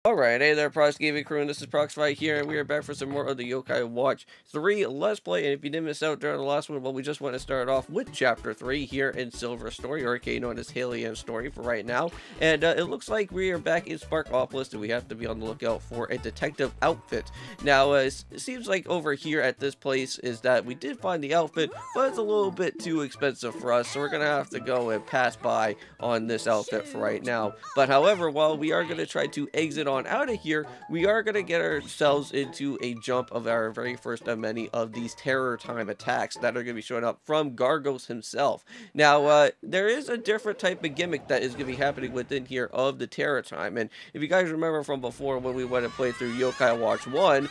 Alright, hey there, Prox Gaming Crew, and this is Proxify here, and we are back for some more of the Yokai Watch 3 Let's Play, and if you didn't miss out during the last one, well, we just want to start off with Chapter 3 here in Silver Story, or aka known as Hailey and Story for right now, and it looks like we are back in Sparkopolis, and we have to be on the lookout for a detective outfit. Now, it seems like over here at this place is that we did find the outfit, but it's a little bit too expensive for us, so we're going to have to go and pass by on this outfit for right now. But however, while we are going to try to exit on out of here, we are going to get ourselves into a jump of our very first of many of these terror time attacks that are going to be showing up from Gargos himself. Now, there is a different type of gimmick that is going to be happening within here of the terror time, and if you guys remember from before when we went and played through Yokai Watch 1,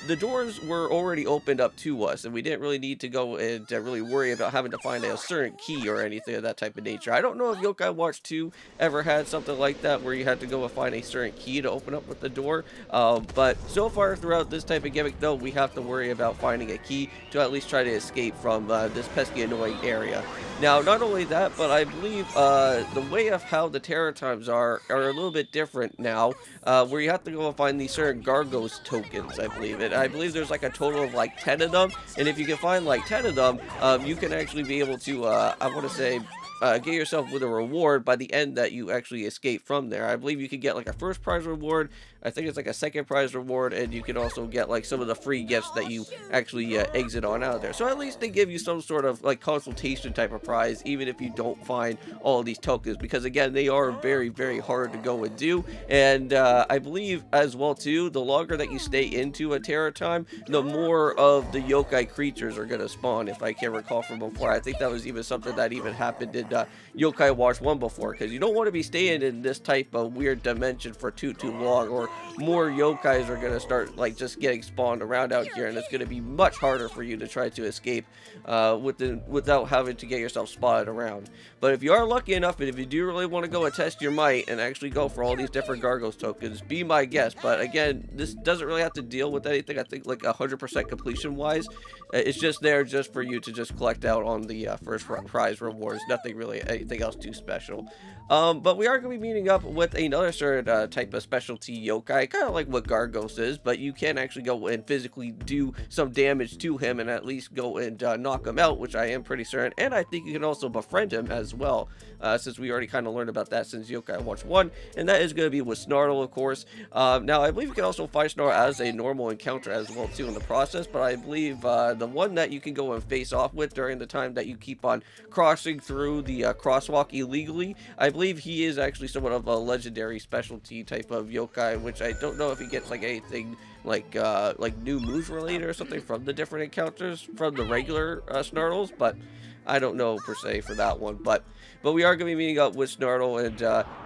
the doors were already opened up to us, and we didn't really need to go and really worry about having to find a certain key or anything of that type of nature. I don't know if Yokai Watch 2 ever had something like that where you had to go and find a certain key to open up with the door, but so far throughout this type of gimmick though, we have to worry about finding a key to at least try to escape from this pesky annoying area. Now, not only that, but I believe the way of how the terror times are a little bit different now, where you have to go and find these certain Gargos tokens, I believe. And I believe there's like a total of like 10 of them, and if you can find like 10 of them, you can actually be able to, I want to say, get yourself with a reward by the end that you actually escape from there. I believe you could get like a first prize reward, I think it's like a second prize reward, and you can also get like some of the free gifts that you actually exit on out of there. So at least they give you some sort of like consultation type of prize, even if you don't find all of these tokens, because again, they are very, very hard to go and do. And I believe as well too, the longer that you stay into a terror time, the more of the yokai creatures are going to spawn, if I can recall from before. I think that was even something that even happened in Yokai Watch 1 before, because you don't want to be staying in this type of weird dimension for too long, or more yokais are going to start like just getting spawned around out here, and it's going to be much harder for you to try to escape without having to get yourself spotted around. But if you are lucky enough, and if you do really want to go and test your might and actually go for all these different Gargos tokens, be my guest. But again, this doesn't really have to deal with anything. I think like 100% completion wise, it's just there just for you to just collect out on the first prize rewards. Nothing really anything else too special. But we are going to be meeting up with another certain type of specialty yokai, kind of like what Gargos is, but you can actually go and physically do some damage to him and at least go and knock him out, which I am pretty certain. And I think you can also befriend him as well, since we already kind of learned about that since Yokai Watch 1, and that is going to be with Snartle, of course. Now, I believe you can also fight Snartle as a normal encounter as well, too, in the process, but I believe the one that you can go and face off with during the time that you keep on crossing through the crosswalk illegally, I believe he is actually somewhat of a legendary specialty type of yokai, which I don't know if he gets like anything like new moves related or something from the different encounters from the regular Snartles, but I don't know per se for that one. But we are going to be meeting up with Snartle, and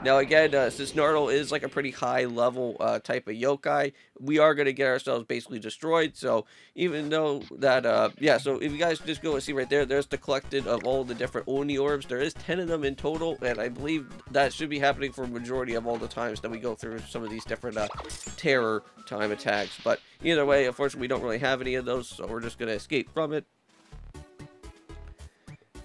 now again, since Snartle is like a pretty high level type of yokai, we are going to get ourselves basically destroyed. So even though that, yeah, so if you guys just go and see right there, there's the collected of all the different Oni orbs. There is 10 of them in total, and I believe that should be happening for a majority of all the times that we go through some of these different terror time attacks. But either way, unfortunately, we don't really have any of those, so we're just going to escape from it.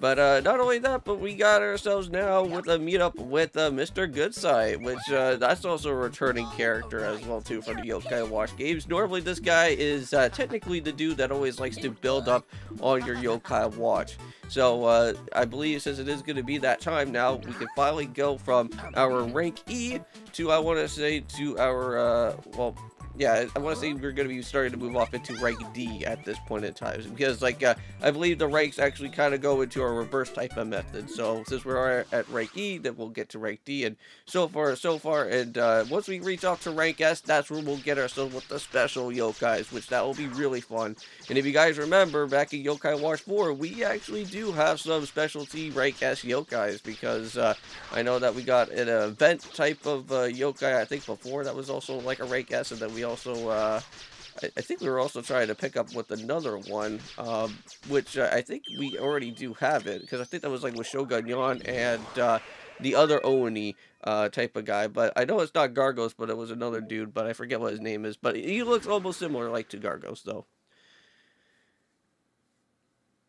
But not only that, but we got ourselves now with a meetup with Mr. Goodsight, which that's also a returning character as well too from the Yokai Watch games. Normally this guy is technically the dude that always likes to build up on your Yokai Watch. So I believe since it is going to be that time now, we can finally go from our rank E to, I want to say, to our, well, yeah, I want to say we're going to be starting to move off into rank D at this point in time, because like I believe the ranks actually kind of go into a reverse type of method. So since we're at rank E, then we'll get to rank D, and so far, and once we reach off to rank S, that's where we'll get ourselves with the special yokais, which that will be really fun. And if you guys remember, back in Yokai Watch 4, we actually do have some specialty rank S yokais, because I know that we got an event type of yokai, I think before, that was also like a rank S, and then we also, I think we were also trying to pick up with another one, which I think we already do have it, because I think that was like with Shogun Yan and the other Oni type of guy, but I know it's not Gargos, but it was another dude, but I forget what his name is, but he looks almost similar like to Gargos, though.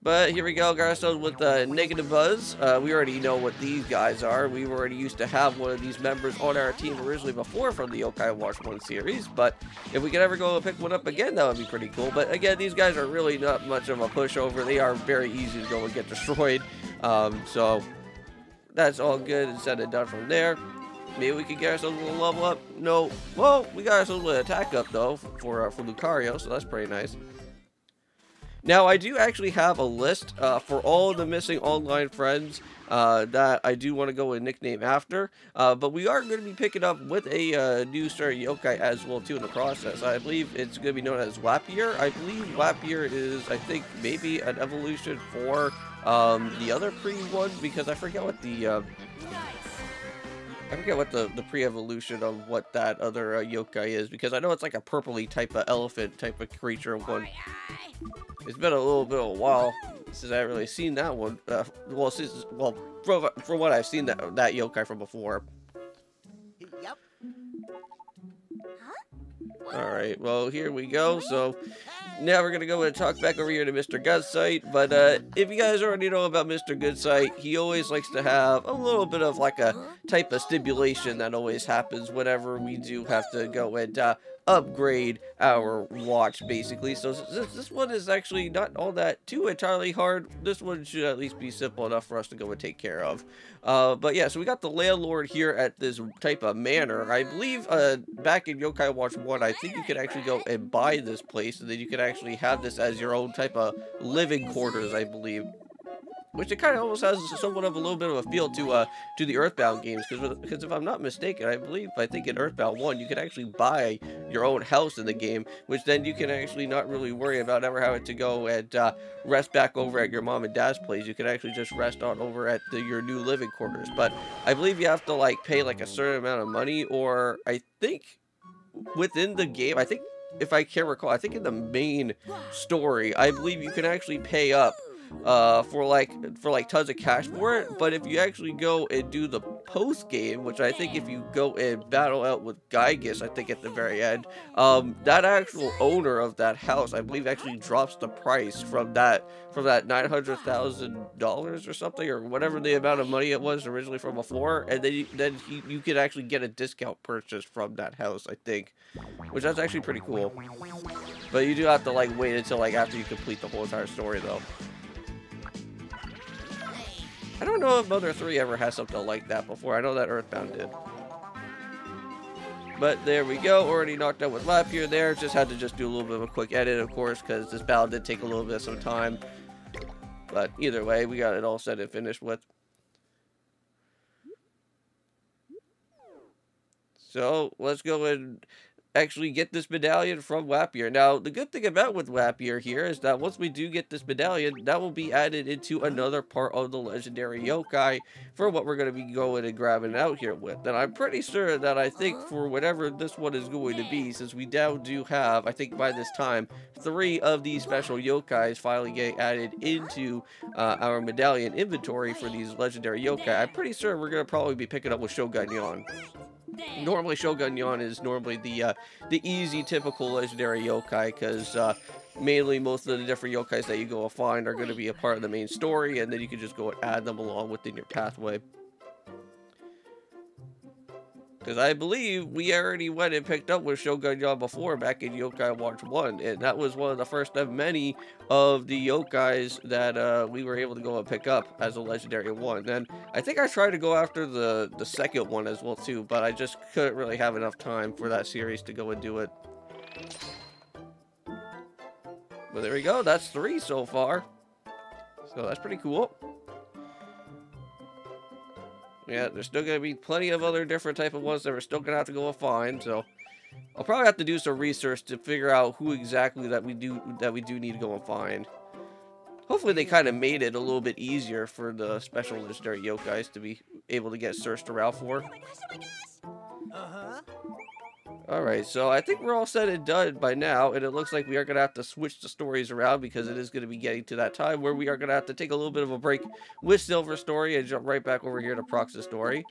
But here we go, got ourselves with Negative Buzz. We already know what these guys are. We already used to have one of these members on our team originally before from the Yokai Watch 1 series. But if we could ever go and pick one up again, that would be pretty cool. But again, these guys are really not much of a pushover. They are very easy to go and get destroyed. So that's all good and said and done from there. Maybe we could get ourselves a little level up. No. Well, we got ourselves an attack up, though, for Lucario, so that's pretty nice. Now, I do actually have a list for all the missing online friends that I do want to go and nickname after. But we are going to be picking up with a new starter yokai as well, too, in the process. I believe it's going to be known as Lapier. I believe Lapier is, I think, maybe an evolution for the other pre-one, because I forget what the... I forget what the pre-evolution of what that other yokai is, because I know it's like a purpley type of elephant type of creature one. It's been a little bit of a while since I've really seen that one. From what I've seen that yokai from before. Yep. Alright, well, here we go. So, now we're going to go and talk back over here to Mr. Goodsight. But, if you guys already know about Mr. Goodsight, he always likes to have a little bit of, like, a type of stipulation that always happens whenever we do have to go and, upgrade our watch, basically. So this one is actually not all that too entirely hard. This one should at least be simple enough for us to go and take care of. But yeah, so we got the landlord here at this type of manor. I believe back in Yokai Watch 1, I think you could actually go and buy this place, and then you could actually have this as your own type of living quarters, I believe. Which it kind of almost has somewhat of a little bit of a feel to the Earthbound games, because if I'm not mistaken, I think in Earthbound 1 you could actually buy your own house in the game, which then you can actually not really worry about ever having to go and rest back over at your mom and dad's place. You can actually just rest on over at your new living quarters. But I believe you have to like pay like a certain amount of money, or I think within the game, I think if I can recall, I think in the main story, I believe you can actually pay up for like tons of cash for it. But if you actually go and do the post game, which I think if you go and battle out with Gygus, I think at the very end, that actual owner of that house, I believe, actually drops the price from that $900,000 or something, or whatever the amount of money it was originally from before, and then you could actually get a discount purchase from that house, I think, which that's actually pretty cool. But you do have to like wait until like after you complete the whole entire story, though. I don't know if Mother 3 ever has something like that before. I know that Earthbound did. But there we go. Already knocked out with Lapier there. Just had to just do a little bit of a quick edit, of course, because this battle did take a little bit of some time. But either way, we got it all set and finished with. So let's go and actually get this medallion from Lapier. Now, the good thing about with Lapier here is that once we do get this medallion, that will be added into another part of the legendary yokai for what we're going to be going and grabbing out here with. And I'm pretty sure that I think for whatever this one is going to be, since we now do have, I think by this time, 3 of these special yokais finally getting added into our medallion inventory for these legendary yokai, I'm pretty sure we're going to probably be picking up with Shogun Yon. Normally, Shogun Yon is normally the easy, typical legendary yokai, because mainly most of the different yokais that you go and find are going to be a part of the main story, and then you can just go and add them along within your pathway. Because I believe we already went and picked up with Shogun Yon before back in Yokai Watch 1. And that was one of the first of many of the yokais that we were able to go and pick up as a legendary one. And I think I tried to go after the second one as well too, but I just couldn't really have enough time for that series to go and do it. But there we go. That's 3 so far. So that's pretty cool. Yeah, there's still going to be plenty of other different type of ones that we're still going to have to go and find, so I'll probably have to do some research to figure out who exactly that we do need to go and find. Hopefully they kind of made it a little bit easier for the special legendary yokais to be able to get searched around for. Alright, so I think we're all said and done by now, and it looks like we are going to have to switch the stories around because it is going to be getting to that time where we are going to have to take a little bit of a break with Silver Story and jump right back over here to Prox's story.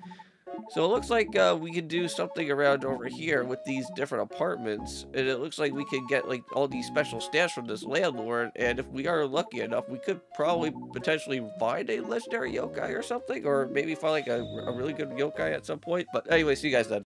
So it looks like we can do something around over here with these different apartments, and it looks like we can get like all these special stats from this landlord, and if we are lucky enough, we could probably potentially find a legendary yokai or something, or maybe find like a really good yokai at some point. But anyway, see you guys then.